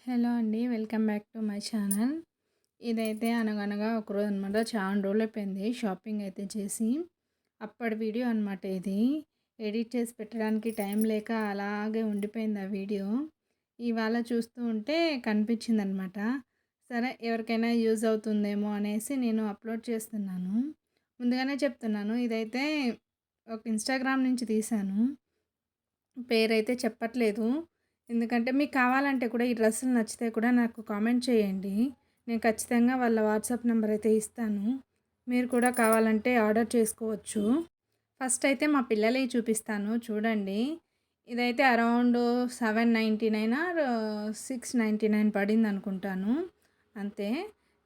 Hello అండి. Welcome back to my channel. ఇదైతే అనగనగా ఒకరోజు అనమాట. చాలా రోజులైపోయింది షాపింగ్ అయితే చేసి. అప్పటి వీడియో అనమాట ఇది. ఎడిట్ చేసి పెట్టడానికి టైం లేక అలాగే ఉండిపోయింది ఆ వీడియో. ఇవాళ చూస్తూ ఉంటే కనిపించిందనమాట. సరే ఎవరికైనా యూజ్ అవుతుందేమో అనేసి నేను అప్లోడ్ చేస్తున్నాను. ముందుగానే చెప్తున్నాను, ఇదైతే ఒక ఇన్‌స్టాగ్రామ్ నుంచి తీశాను. పేరైతే చెప్పట్లేదు. ఎందుకంటే మీకు కావాలంటే కూడా ఈ డ్రెస్సులు నచ్చితే కూడా నాకు కామెంట్ చేయండి. నేను ఖచ్చితంగా వాళ్ళ వాట్సాప్ నెంబర్ అయితే ఇస్తాను. మీరు కూడా కావాలంటే ఆర్డర్ చేసుకోవచ్చు. ఫస్ట్ అయితే మా పిల్లలవి చూపిస్తాను చూడండి. ఇదైతే అరౌండ్ 799 ఆర్ 699 పడిందనుకుంటాను. అంతే.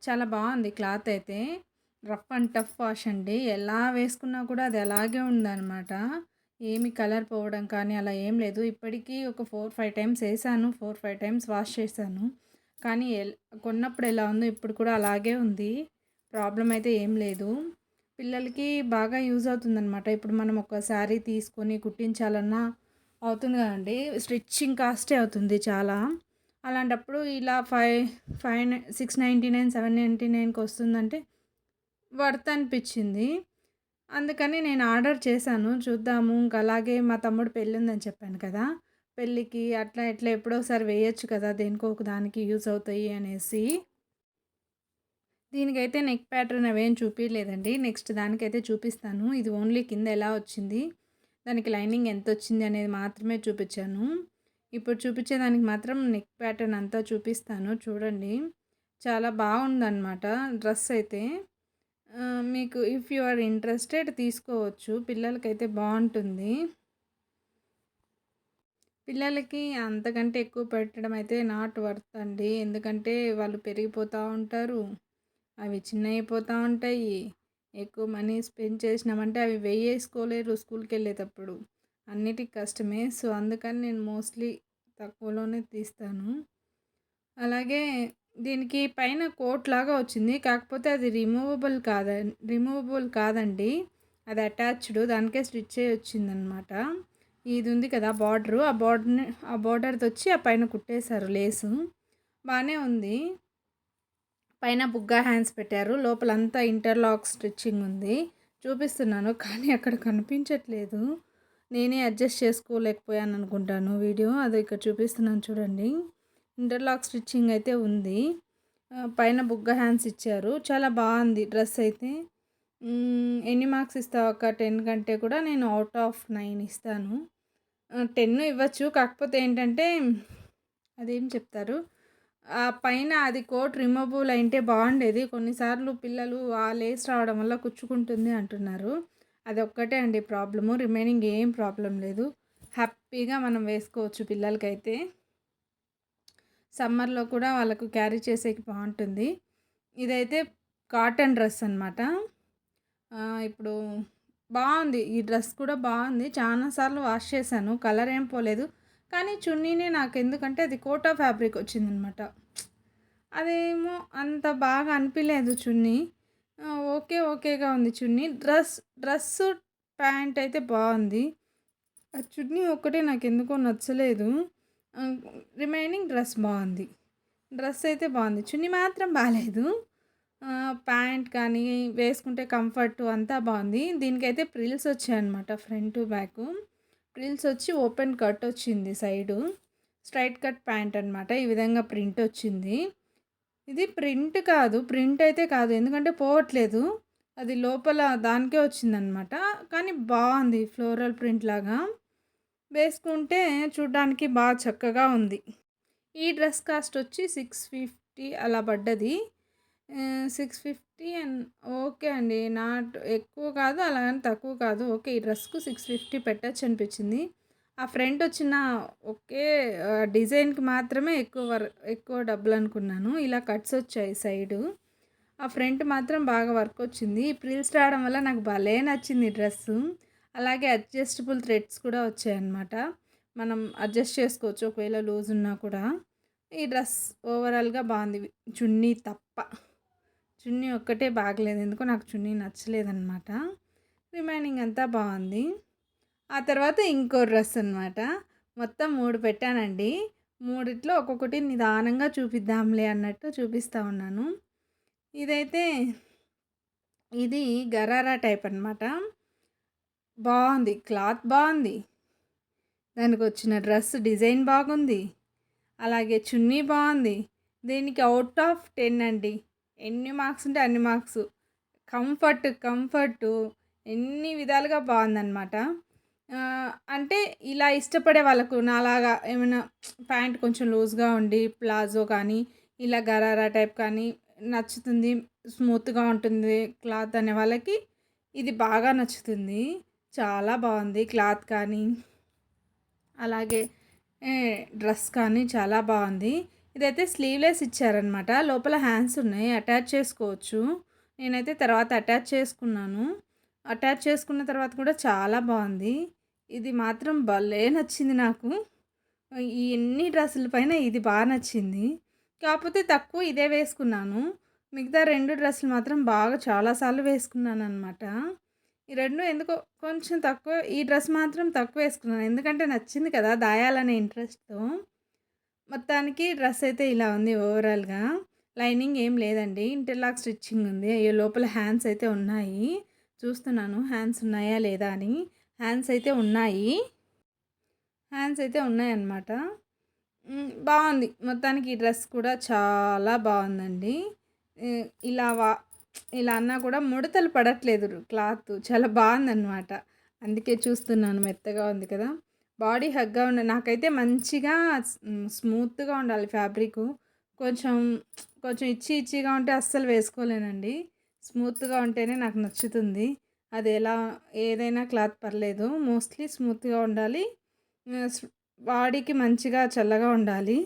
చాలా బాగుంది క్లాత్ అయితే. రఫ్ అండ్ టఫ్ వాష్ అండి. ఎలా వేసుకున్నా కూడా అది అలాగే ఉందనమాట. ఏమి కలర్ పోవడం కానీ అలా ఏం లేదు. ఇప్పటికీ ఒక 4, 5 టైమ్స్ వేసాను. 4, 5 టైమ్స్ వాష్ చేశాను. కానీ కొన్నప్పుడు ఎలా ఉందో ఇప్పుడు కూడా అలాగే ఉంది. ప్రాబ్లం అయితే ఏం లేదు. పిల్లలకి బాగా యూజ్ అవుతుందనమాట. ఇప్పుడు మనం ఒక శారీ తీసుకొని కుట్టించాలన్నా అవుతుంది కదండీ. స్టిచ్చింగ్ కాస్టే అవుతుంది చాలా. అలాంటప్పుడు ఇలా 699, 799కి వస్తుందంటే వర్త్ అనిపించింది. అందుకని నేను ఆర్డర్ చేశాను. చూద్దాము. ఇంక అలాగే మా తమ్ముడు పెళ్ళి ఉందని చెప్పాను కదా! పెళ్ళికి అట్లా ఇట్లా ఎప్పుడో ఒకసారి వేయొచ్చు కదా! దేనికో ఒక దానికి యూజ్ అవుతాయి అనేసి. దీనికైతే నెక్ ప్యాటర్న్ అవేం చూపియలేదండి. నెక్స్ట్ దానికైతే చూపిస్తాను. ఇది ఓన్లీ కింద ఎలా వచ్చింది, దానికి లైనింగ్ ఎంతొచ్చింది అనేది మాత్రమే చూపించాను. ఇప్పుడు చూపించేదానికి మాత్రం నెక్ ప్యాటర్న్ అంతా చూపిస్తాను చూడండి. చాలా బాగుందన్నమాట డ్రెస్ అయితే. మీకు ఇఫ్ యూ ఆర్ ఇంట్రెస్టెడ్ తీసుకోవచ్చు. పిల్లలకైతే బాగుంటుంది. పిల్లలకి అంతకంటే ఎక్కువ పెట్టడం అయితే నాట్ వర్త్ అండి. ఎందుకంటే వాళ్ళు పెరిగిపోతూ ఉంటారు. అవి చిన్నయిపోతూ ఉంటాయి. ఎక్కువ మనీ స్పెండ్ చేసినామంటే అవి వేయేసుకోలేరు స్కూల్‌కెళ్ళేటప్పుడు. అన్నిటికి కష్టమే. సో, అందుకని నేను మోస్ట్‌లీ తక్కువలోనే తీస్తాను. అలాగే దీనికి పైన కోట్ లాగా వచ్చింది. కాకపోతే అది రిమూవబుల్ కాదండి. అది అటాచ్డ్. దానికే స్టిచ్ అయ్యి వచ్చిందనమాట. ఇది ఉంది కదా బార్డరు. ఆ బార్డర్‌దొచ్చి ఆ పైన కుట్టేశారు లేసు. బానే ఉంది. పైన బుగ్గా హ్యాండ్స్ పెట్టారు. లోపలంతా ఇంటర్లాక్ స్టిచ్చింగ్ ఉంది. చూపిస్తున్నాను కానీ అక్కడ కనిపించట్లేదు. నేనే అడ్జస్ట్ చేసుకోలేకపోయాను అనుకుంటాను వీడియో. అది ఇక్కడ చూపిస్తున్నాను చూడండి. ఇంటర్లాక్ స్టిచ్చింగ్ అయితే ఉంది. పైన బుగ్గ హ్యాండ్స్ ఇచ్చారు. చాలా బాగుంది డ్రెస్ అయితే. ఎన్ని మార్క్స్ ఇస్తావు అక్క? 10 కంటే కూడా నేను అవుట్ ఆఫ్ 9 ఇస్తాను. 10 ఇవ్వచ్చు. కాకపోతే ఏంటంటే అదేం చెప్తారు, ఆ పైన అది కోట్ రిమూవబుల్ అయింటే బాగుండేది. కొన్నిసార్లు పిల్లలు ఆ లేస్ రావడం వల్ల కుచ్చుకుంటుంది అంటున్నారు. అదొక్కటే అండి ప్రాబ్లము. రిమైనింగ్ ఏం ప్రాబ్లం లేదు. హ్యాపీగా మనం వేసుకోవచ్చు పిల్లలకైతే. సమ్మర్లో కూడా వాళ్ళకు క్యారీ చేసేకి బాగుంటుంది. ఇదైతే కాటన్ డ్రెస్ అనమాట. ఇప్పుడు బాగుంది. ఈ డ్రెస్ కూడా బాగుంది. చాలా సార్లు వాష్ చేశాను. కలర్ ఏం పోలేదు. కానీ చున్నీనే నాకు ఎందుకంటే అది కోటా ఫ్యాబ్రిక్ వచ్చిందనమాట. అదేమో అంత బాగా అనిపించలేదు చున్నీ. ఓకేగా ఉంది చున్నీ. డ్రెస్సు ప్యాంట్ అయితే బాగుంది. ఆ చున్నీ ఒక్కటే నాకు ఎందుకో నచ్చలేదు. రిమైనింగ్ డ్రెస్ బాగుంది. డ్రెస్ అయితే బాగుంది. చున్నీ మాత్రం బాలేదు. ప్యాంట్ కానీ వేసుకుంటే కంఫర్ట్ అంతా బాగుంది. దీనికైతే ప్రిల్స్ వచ్చాయన్నమాట ఫ్రంట్ బ్యాక్. ప్రిల్స్ వచ్చి ఓపెన్ కట్ వచ్చింది సైడు. స్ట్రైట్ కట్ ప్యాంట్ అనమాట. ఈ విధంగా ప్రింట్ వచ్చింది. ఇది ప్రింట్ అయితే కాదు. ఎందుకంటే పోవట్లేదు. అది లోపల దానికే వచ్చిందనమాట. కానీ బాగుంది. ఫ్లోరల్ ప్రింట్ లాగా వేసుకుంటే చూడ్డానికి బాగా చక్కగా ఉంది. ఈ డ్రెస్ కాస్ట్ వచ్చి 650 అలా పడ్డది. 650 అండ్ ఓకే అండి. నాట్ ఎక్కువ కాదు, అలాగని తక్కువ కాదు. ఓకే, ఈ డ్రెస్కు 650 పెట్టచ్చు అనిపించింది. ఆ ఫ్రంట్ వచ్చిన ఒకే డిజైన్కి మాత్రమే ఎక్కువ డబ్బులు అనుకున్నాను. ఇలా కట్స్ వచ్చాయి సైడు. ఆ ఫ్రంట్ మాత్రం బాగా వర్క్ వచ్చింది. ప్రిల్స్ రావడం వల్ల నాకు భలే నచ్చింది ఈ డ్రెస్సు. అలాగే అడ్జస్టబుల్ థ్రెడ్స్ కూడా వచ్చాయన్నమాట. మనం అడ్జస్ట్ చేసుకోవచ్చు ఒకవేళ లూజ్ ఉన్నా కూడా. ఈ డ్రెస్ ఓవరాల్గా బాగుంది చున్నీ తప్ప. చున్నీ ఒక్కటే బాగలేదు. ఎందుకో నాకు చున్నీ నచ్చలేదన్నమాట. రిమైనింగ్ అంతా బాగుంది. ఆ తర్వాత ఇంకో డ్రెస్ అనమాట. మొత్తం 3 పెట్టానండి. మూడిట్లో ఒక్కొక్కటి నిదానంగా చూపిద్దాంలే అన్నట్టు చూపిస్తా ఉన్నాను. ఇదైతే ఇది గరారా టైప్ అనమాట. బావుంది. క్లాత్ బావుంది. దానికొచ్చిన డ్రెస్ డిజైన్ బాగుంది. అలాగే చున్నీ బావుంది. దీనికి ఔట్ ఆఫ్ 10 అండి. ఎన్ని మార్క్స్ ఉంటే అన్ని మార్క్సు. కంఫర్టు ఎన్ని విధాలుగా బావుందనమాట. అంటే ఇలా ఇష్టపడే వాళ్ళకు నాలాగా ఏమైనా ప్యాంట్ కొంచెం లూజ్‌గా ఉండి ప్లాజో కానీ, ఇలా గరారా టైప్ కానీ నచ్చుతుంది. స్మూత్‌గా ఉంటుంది క్లాత్ అనే వాళ్ళకి ఇది బాగా నచ్చుతుంది. చాలా బావుంది క్లాత్ కానీ, అలాగే డ్రెస్ కానీ చాలా బావుంది. ఇదైతే స్లీవ్‌లెస్ ఇచ్చారనమాట. లోపల హ్యాండ్స్ ఉన్నాయి. అటాచ్ చేసుకోవచ్చు. నేనైతే తర్వాత అటాచ్ చేసుకున్నాను. అటాచ్ చేసుకున్న తర్వాత కూడా చాలా బావుంది. ఇది మాత్రం భలే నచ్చింది నాకు. ఈ ఎన్ని డ్రెస్సుల పైన ఇది నచ్చింది. కాకపోతే తక్కువ ఇదే వేసుకున్నాను. మిగతా 2 డ్రెస్సులు మాత్రం బాగా చాలా సార్లు వేసుకున్నాననమాట. ఈ 2 ఎందుకో కొంచెం తక్కువ, ఈ డ్రెస్ మాత్రం తక్కువ వేసుకున్నాను. ఎందుకంటే నచ్చింది కదా! దాయాలనే ఇంట్రెస్ట్‌తో. మొత్తానికి డ్రెస్ అయితే ఇలా ఉంది ఓవరాల్‌గా. లైనింగ్ ఏం లేదండి. ఇంటర్లాక్ స్టిచ్చింగ్ ఉంది. అయ్యో! లోపల హ్యాండ్స్ అయితే ఉన్నాయి. చూస్తున్నాను హ్యాండ్స్ ఉన్నాయా లేదా అని. హ్యాండ్స్ అయితే ఉన్నాయి. హ్యాండ్స్ అయితే ఉన్నాయన్నమాట. బావుంది. మొత్తానికి ఈ డ్రెస్ కూడా చాలా బావుందండి. ఇలా ఇలా అన్నా కూడా ముడతలు పడట్లేదు క్లాత్. చాలా బావుందనమాట. అందుకే చూస్తున్నాను. మెత్తగా ఉంది కదా! బాడీ హగ్గా నాకైతే మంచిగా స్మూత్‌గా ఉండాలి ఫ్యాబ్రికు. కొంచెం కొంచెం ఇచ్చీగా ఉంటే అస్సలు వేసుకోలేనండి. స్మూత్‌గా ఉంటేనే నాకు నచ్చుతుంది. అది ఏదైనా క్లాత్ పర్లేదు. మోస్ట్‌లీ స్మూత్‌గా ఉండాలి. బాడీకి మంచిగా చల్లగా ఉండాలి.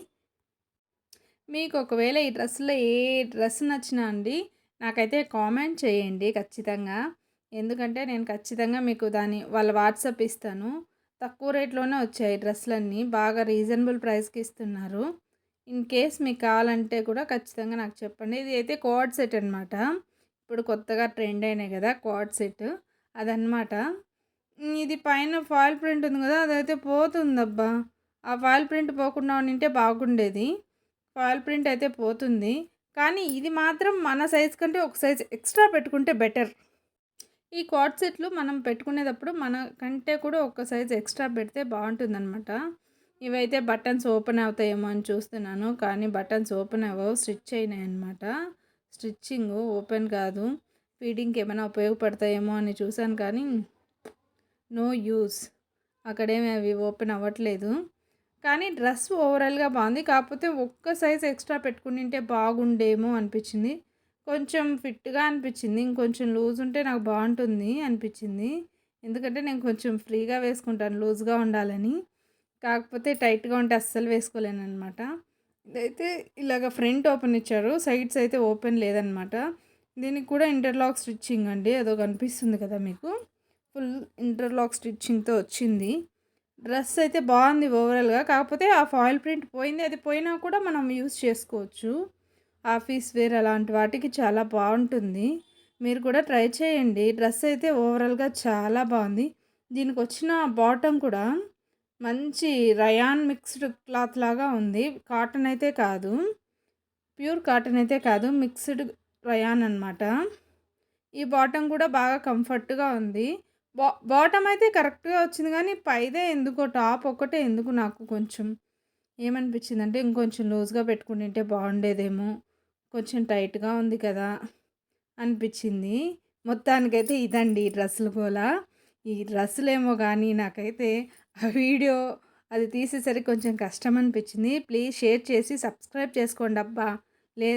మీకు ఒకవేళ ఈ డ్రెస్‌లో ఏ డ్రెస్ నచ్చినా అండి నాకైతే కామెంట్ చేయండి ఖచ్చితంగా. ఎందుకంటే నేను ఖచ్చితంగా మీకు వాళ్ళ వాట్సాప్ ఇస్తాను. తక్కువ రేట్లోనే వచ్చాయి డ్రెస్సులన్నీ. బాగా రీజనబుల్ ప్రైస్‌కి ఇస్తున్నారు. ఇన్ కేస్ మీకు కావాలంటే కూడా ఖచ్చితంగా నాకు చెప్పండి. ఇది అయితే కోడ్ సెట్ అనమాట. ఇప్పుడు కొత్తగా ట్రెండ్ అయినాయి కదా కోడ్ సెట్, అదనమాట. ఇది పైన ఫాయిల్ ప్రింట్ ఉంది కదా, అదైతే పోతుందబ్బా. ఆ ఫాయిల్ ప్రింట్ పోకుండా ఉండింటే బాగుండేది. ఫాయిల్ ప్రింట్ అయితే పోతుంది. కానీ ఇది మాత్రం మన సైజ్ కంటే ఒక సైజ్ ఎక్స్ట్రా పెట్టుకుంటే బెటర్. ఈ కోడ్ సెట్లు మనం పెట్టుకునేటప్పుడు మన కంటే కూడా ఒక సైజ్ ఎక్స్ట్రా పెడితే బాగుంటుందన్నమాట. ఇవైతే బటన్స్ ఓపెన్ అవుతాయేమో అని చూస్తున్నాను, కానీ బటన్స్ ఓపెన్ అవ్వవు, స్టిచ్ అయినాయి అన్నమాట. స్టిచ్చింగ్ ఓపెన్ కాదు. ఫీడింగ్కి ఏమైనా ఉపయోగపడతాయేమో అని చూశాను, కానీ నో యూస్. అక్కడేమి అవి ఓపెన్ అవ్వట్లేదు. కానీ డ్రెస్ ఓవరాల్గా బాగుంది. కాకపోతే ఒక్క సైజ్ ఎక్స్ట్రా పెట్టుకుంటే బాగుండేమో అనిపించింది. కొంచెం ఫిట్గా అనిపించింది. ఇంకొంచెం లూజ్ ఉంటే నాకు బాగుంటుంది అనిపించింది. ఎందుకంటే నేను కొంచెం ఫ్రీగా వేసుకుంటాను లూజ్గా ఉండాలని. కాకపోతే టైట్గా ఉంటే అస్సలు వేసుకోలేను అనమాట. ఇదైతే ఇలాగ ఫ్రంట్ ఓపెన్ ఇచ్చారు, సైడ్స్ అయితే ఓపెన్ లేదనమాట. దీనికి కూడా ఇంటర్లాక్ స్టిచ్చింగ్ అండి. అదో కనిపిస్తుంది కదా మీకు, ఫుల్ ఇంటర్లాక్ స్టిచ్చింగ్తో వచ్చింది. డ్రెస్ అయితే బాగుంది ఓవరాల్గా. కాకపోతే ఆ ఫాయిల్ ప్రింట్ పోయింది. అది పోయినా కూడా మనం యూస్ చేసుకోవచ్చు. ఆఫీస్ వేర్ అలాంటి వాటికి చాలా బాగుంటుంది. మీరు కూడా ట్రై చేయండి. డ్రెస్ అయితే ఓవరాల్గా చాలా బాగుంది. దీనికి వచ్చిన బాటమ్ కూడా మంచి రయాన్ మిక్స్డ్ క్లాత్ లాగా ఉంది. కాటన్ అయితే కాదు, ప్యూర్ కాటన్ అయితే కాదు, మిక్స్డ్ రయాన్ అనమాట. ఈ బాటమ్ కూడా బాగా కంఫర్ట్గా ఉంది. బాటమ్ అయితే కరెక్ట్గా వచ్చింది, కానీ పైదే ఎందుకో టాప్ ఒక్కటే ఎందుకు నాకు కొంచెం ఏమనిపించింది అంటే ఇంకొంచెం లూజ్గా పెట్టుకుంటుంటే బాగుండేదేమో, కొంచెం టైట్గా ఉంది కదా అనిపించింది. మొత్తానికైతే ఇదండి ఈ డ్రెస్సులు గోలా. ఈ డ్రెస్సులేమో కానీ నాకైతే ఆ వీడియో అది తీసేసరికి కొంచెం కష్టం అనిపించింది. ప్లీజ్ షేర్ చేసి సబ్స్క్రైబ్ చేసుకోండి అబ్బా. లే